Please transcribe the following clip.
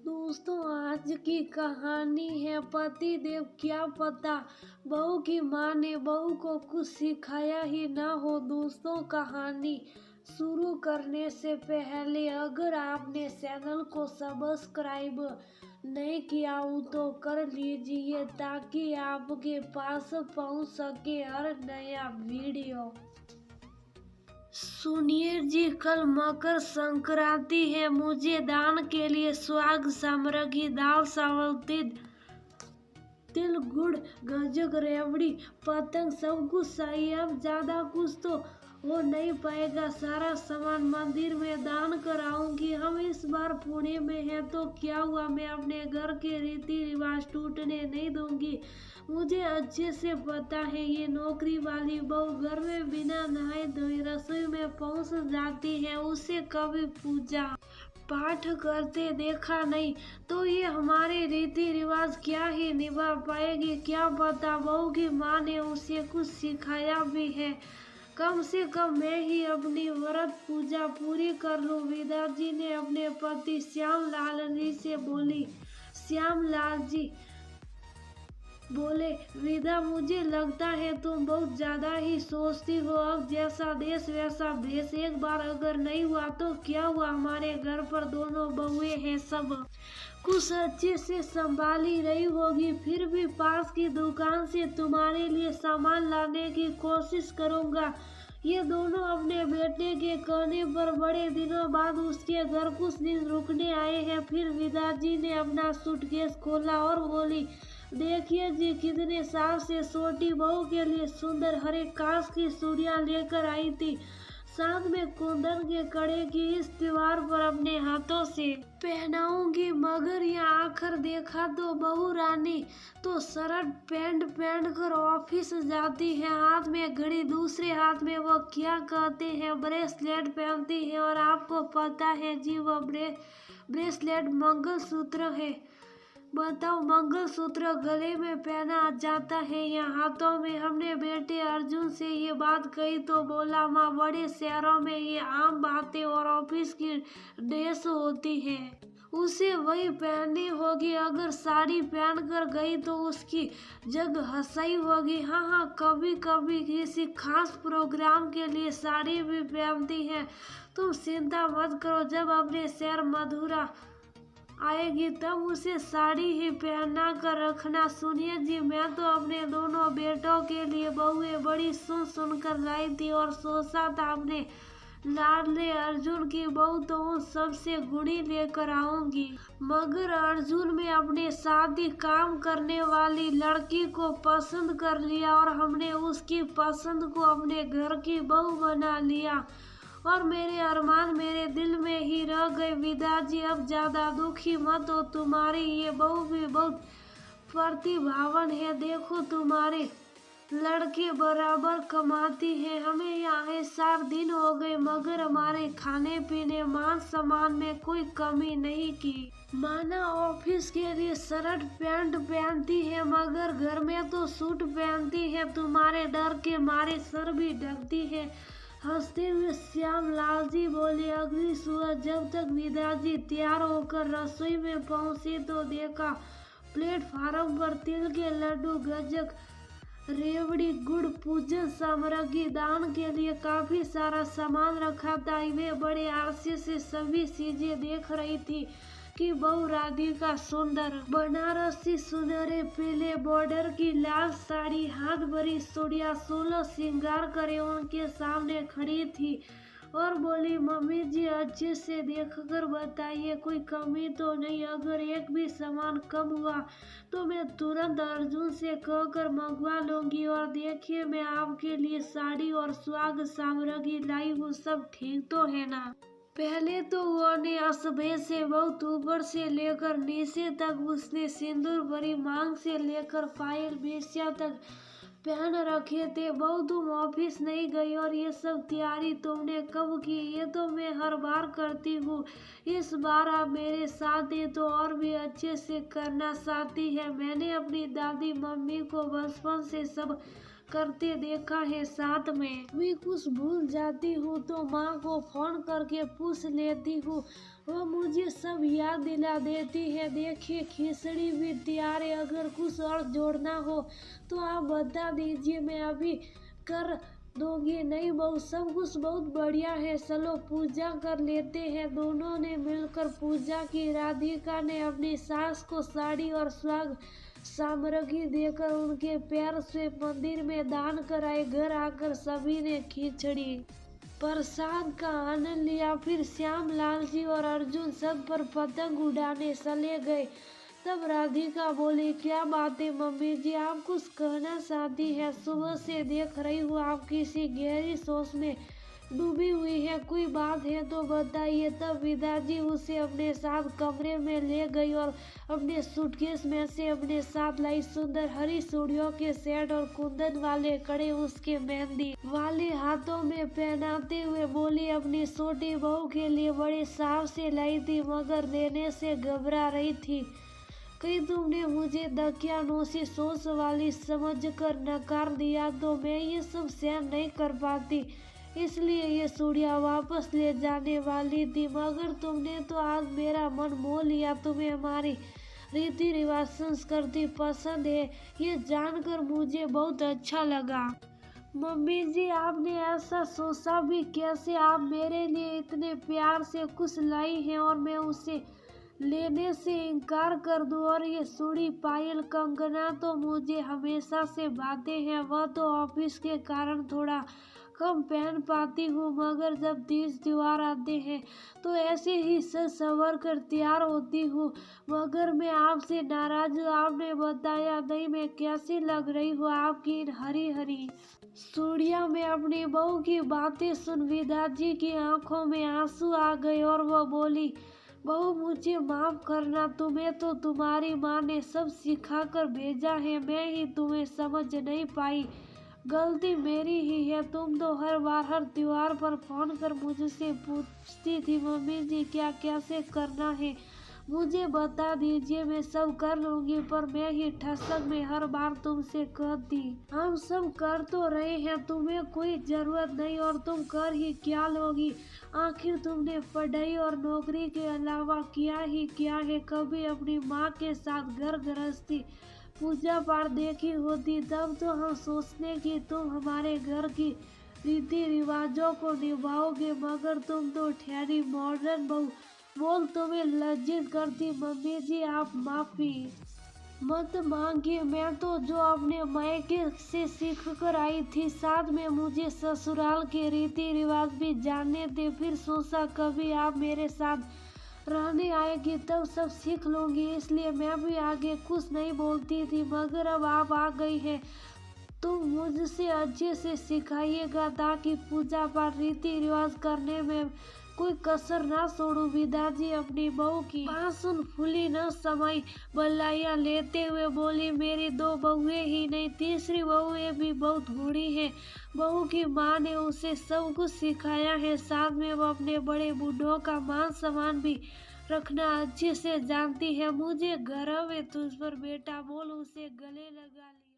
दोस्तों, आज की कहानी है पति देव क्या पता बहू की माँ ने बहू को कुछ सिखाया ही ना हो। दोस्तों, कहानी शुरू करने से पहले अगर आपने चैनल को सब्सक्राइब नहीं किया हो तो कर लीजिए ताकि आपके पास पहुंच सके हर नया वीडियो। सुनिए जी, कल मकर संक्रांति है। मुझे दान के लिए स्वाग सामग्री दाल चावल तिल गुड़ गजक रेवड़ी पतंग सब कुछ चाहिए। अब ज्यादा कुछ तो हो नहीं पाएगा, सारा सामान मंदिर में दान कराऊंगी। हम इस बार पुणे में हैं तो क्या हुआ, मैं अपने घर के रीति रिवाज टूटने नहीं दूंगी। मुझे अच्छे से पता है ये नौकरी वाली बहू घर में बिना नहाए धोए रसोई में पहुंच जाती है, उसे कभी पूजा पाठ करते देखा नहीं तो ये हमारे रीति रिवाज क्या ही निभा पाएगी। क्या पता बहू की माँ ने उसे कुछ सिखाया भी है। कम से कम मैं ही अपनी व्रत पूजा पूरी कर लूं। विदा जी ने अपने पति श्याम लाल जी से बोली। श्याम लाल जी बोले, विदा मुझे लगता है तुम बहुत ज्यादा ही सोचती हो। अब जैसा देश वैसा भेष। एक बार अगर नहीं हुआ तो क्या हुआ, हमारे घर पर दोनों बहुएं हैं, सब कुछ अच्छे से संभाली रही होगी। फिर भी पास की दुकान से तुम्हारे लिए सामान लाने की कोशिश करूंगा। ये दोनों अपने बेटे के कहने पर बड़े दिनों बाद उसके घर कुछ दिन रुकने आए हैं। फिर विदा जी ने अपना सूटकेस खोला और बोली, देखिए जी, कितने साल से छोटी बहू के लिए सुंदर हरे कांच की चूड़ियां लेकर आई थी, साथ में कुंदन के कड़े की। इस त्योहार पर अपने हाथों से पहनाऊंगी। मगर यहाँ आकर देखा तो बहू रानी तो शर्ट पैंट पहन कर ऑफिस जाती है, हाथ में घड़ी, दूसरे हाथ में वो क्या कहते हैं ब्रेसलेट पहनती है। और आपको पता है जी, वो ब्रेसलेट मंगलसूत्र है। बताओ, मंगलसूत्र गले में पहना जाता है या हाथों में। हमने बेटे अर्जुन से ये बात कही तो बोला, माँ बड़े शहरों में ये आम बातें और ऑफिस की ड्रेस होती है, उसे वही पहननी होगी। अगर साड़ी पहन कर गई तो उसकी जगह हंसाई होगी। हाँ, कभी कभी किसी खास प्रोग्राम के लिए साड़ी भी पहनती है। तुम चिंता मत करो, जब अपने शहर मधुरा आएगी तब उसे साड़ी ही पहना कर रखना। सुनिए जी, मैं तो अपने दोनों बेटों के लिए बहुएं बड़ी सुन कर लाई थी और सोचा था अपने लाडले अर्जुन की बहू तो उन सबसे गुणी लेकर आऊंगी। मगर अर्जुन में अपने साथी काम करने वाली लड़की को पसंद कर लिया और हमने उसकी पसंद को अपने घर की बहू बना लिया और मेरे अरमान मेरे दिल में ही रह गए। विदा जी, अब ज्यादा दुखी मत हो, तुम्हारी ये बहू भी बहुत प्रतिभावान है। देखो, तुम्हारे लड़के बराबर कमाती है। हमें यहाँ 4 दिन हो गए मगर हमारे खाने पीने मान सम्मान में कोई कमी नहीं की। माना ऑफिस के लिए शर्ट पैंट पहनती है मगर घर में तो सूट पहनती है। तुम्हारे डर के मारे सर भी ढकती है। हंसते हुए श्याम लाल जी बोले। अगली सुबह जब तक विदा जी तैयार होकर रसोई में पहुंचे तो देखा प्लेटफार्म पर तिल के लड्डू, गजक, रेवड़ी, गुड़, पूजन सामग्री, दान के लिए काफी सारा सामान रखा था। वे बड़े आश्चर्य से सभी चीजें देख रही थी कि बहू राधिका सुंदर बनारसी सुनहरे पीले बॉर्डर की लाल साड़ी, हाथ भरी चूड़ियां, 16 श्रृंगार करे उनके सामने खड़ी थी और बोली, मम्मी जी अच्छे से देखकर बताइए कोई कमी तो नहीं। अगर एक भी सामान कम हुआ तो मैं तुरंत अर्जुन से कहकर मंगवा लूंगी। और देखिए, मैं आपके लिए साड़ी और स्वाग सामग्री लाई हूँ, सब ठीक तो है ना। पहले तो वो ने असभ्य से बहुत ऊपर से लेकर नीचे तक उसने सिंदूर भरी मांग से लेकर पायल बेसिया तक पहन रखे थे। बहु, तुम ऑफिस नहीं गई और ये सब तैयारी तुमने कब की? ये तो मैं हर बार करती हूँ, इस बार आप मेरे साथ हैं तो और भी अच्छे से करना चाहती है। मैंने अपनी दादी मम्मी को बचपन से सब करते देखा है साथ में। भी कुछ भूल जाती हूँ तो माँ को फोन करके पूछ लेती हूँ, वो मुझे सब याद दिला देती है। देखिए खिचड़ी भी तैयार है, अगर कुछ और जोड़ना हो तो आप बता दीजिए, मैं अभी कर दोगी। नहीं बहू, सब कुछ बहुत बढ़िया है, चलो पूजा कर लेते हैं। दोनों ने मिलकर पूजा की। राधिका ने अपनी सास को साड़ी और स्वाग सामग्री देकर उनके पैर से मंदिर में दान कराए। घर आकर सभी ने खिचड़ी प्रसाद का आनंद लिया। फिर श्याम लाल जी और अर्जुन छत पर पतंग उड़ाने चले गए। तब राधिका बोली, क्या बात है मम्मी जी, आप कुछ कहना चाहती है? सुबह से देख रही हूँ आप किसी गहरी सोच में डूबी हुई है, कोई बात है तो बताइए। तब विदा जी उसे अपने साथ कमरे में ले गई और अपने सूटकेस में से अपने साथ लाई सुंदर हरी चूड़ियों के सेट और कुंदन वाले कड़े उसके मेहंदी वाले हाथों में पहनाते हुए बोली, अपनी छोटी बहू के लिए बड़े साव से लाई थी, मगर देने से घबरा रही थी। कहीं तुमने मुझे दकियानूसी सोच वाली समझकर नकार दिया तो मैं ये सब सहन नहीं कर पाती, इसलिए ये चूड़ियाँ वापस ले जाने वाली थी, मगर तुमने तो आज मेरा मन मोह लिया। तुम्हें हमारी रीति रिवाज संस्कृति पसंद है, ये जानकर मुझे बहुत अच्छा लगा। मम्मी जी, आपने ऐसा सोचा भी कैसे? आप मेरे लिए इतने प्यार से कुछ लाई हैं और मैं उसे लेने से इनकार कर दूं? और ये चूड़ी पायल कंगना तो मुझे हमेशा से भाते हैं, वह तो ऑफिस के कारण थोड़ा कम पहन पाती हूँ, मगर जब तीज त्योहार आते हैं तो ऐसे ही सज संवर कर तैयार होती हूँ। मगर मैं आपसे नाराज हूँ, आपने बताया नहीं मैं कैसी लग रही हूँ आपकी इन हरी हरी चूड़ियाँ में। अपनी बहू की बातें सुन विदा जी की आंखों में आंसू आ गए और वह बोली, बहू मुझे माफ करना, तुम्हें तो तुम्हारी माँ ने सब सिखा कर भेजा है, मैं ही तुम्हें समझ नहीं पाई, गलती मेरी ही है। तुम तो हर बार हर त्योहार पर फोन कर मुझसे पूछती थी, मम्मी जी क्या कैसे करना है, मुझे बता दीजिए, मैं सब कर लूंगी, पर मैं ही ठसक में हर बार तुमसे कहती। हम सब कर तो रहे हैं, तुम्हें कोई जरूरत नहीं और तुम कर ही क्या लोगी? आखिर तुमने पढ़ाई और नौकरी के अलावा किया ही क्या है? कभी अपनी माँ के साथ घर गृहस्थी पूजा पाठ देखी होती, तब तो हम सोचने की तुम हमारे घर की रीति रिवाजों को निभाओगे, मगर तुम तो ठहरी मॉडर्न बहू। बोल तुम्हें लज्जित करती। मम्मी जी आप माफी मत मांगिए, मैं तो जो अपने मायके से सीख कर आई थी, साथ में मुझे ससुराल के रीति रिवाज भी जानने थे। फिर सोचा कभी आप मेरे साथ रहने आएगी तब सब सीख लूंगी, इसलिए मैं भी आगे कुछ नहीं बोलती थी, मगर अब आप आ गई है तुम मुझसे अच्छे से सिखाइएगा ताकि पूजा पाठ रीति रिवाज करने में कोई कसर ना छोड़ू। विदा जी अपनी बहू की बात सुन फूली न समाई, बल्लाइयाँ लेते हुए बोली, मेरी दो बहुएं ही नहीं, तीसरी बहुएं भी बहुत बूढ़ी है। बहू की माँ ने उसे सब कुछ सिखाया है, साथ में वो अपने बड़े बूढ़ों का मान सम्मान भी रखना अच्छे से जानती है। मुझे गर्व है तुझ पर बेटा, बोल उसे गले लगा ली।